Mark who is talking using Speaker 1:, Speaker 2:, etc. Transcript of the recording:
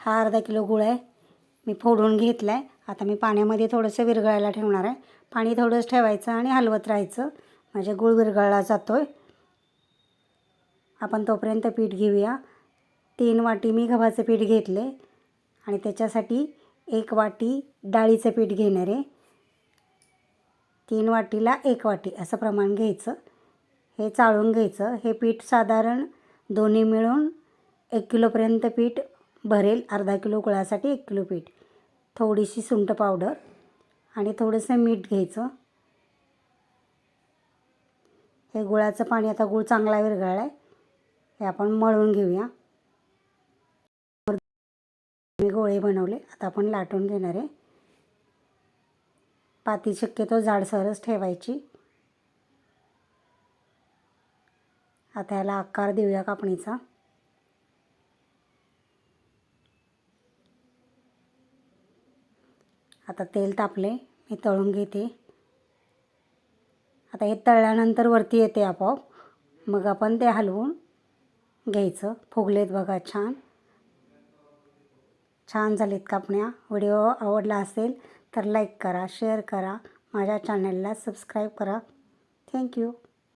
Speaker 1: हा अर्धा किलो गूळ आहे, मी फोडून घेतला आहे. आता मी पाण्यामध्ये थोडंसं विरघळायला ठेवणार आहे. पाणी थोडंच ठेवायचं आणि हलवत राहायचं म्हणजे गूळ विरघळला जातो आहे. आपण तोपर्यंत पीठ घेऊया. 3 वाटी मी गव्हाचं पीठ घेतले आणि त्याच्यासाठी 1 वाटी डाळीचं पीठ घेणार आहे. 3 वाटीला 1 वाटी असं प्रमाण घ्यायचं. हे चाळून घ्यायचं. हे पीठ साधारण दोन्ही मिळून 1 किलोपर्यंत पीठ भरेल. अर्धा किलो गुळासाठी 1 किलो पीठ. थोडीशी सुंठ पावडर आणि थोडंसं मीठ घ्यायचं. हे गुळाचं पाणी, आता गूळ चांगला विरघळला आहे, हे आपण मळून घेऊया. मी गोळे बनवले, आता आपण लाटून घेणार आहे. पाती शक्यतो जाडसरच ठेवायची. आता याला आकार देऊया कापणीचा. आता तेल तापले, मी तळून घेते. आता हे तळल्यानंतर वरती येते आपोआप, मग आपण ते हलवून घ्यायचं. फुगलेत बघा, छान छान झालेत कापण्या. व्हिडिओ आवडला असेल तर लाईक करा, शेअर करा, माझ्या चॅनलला सबस्क्राईब करा. थँक्यू.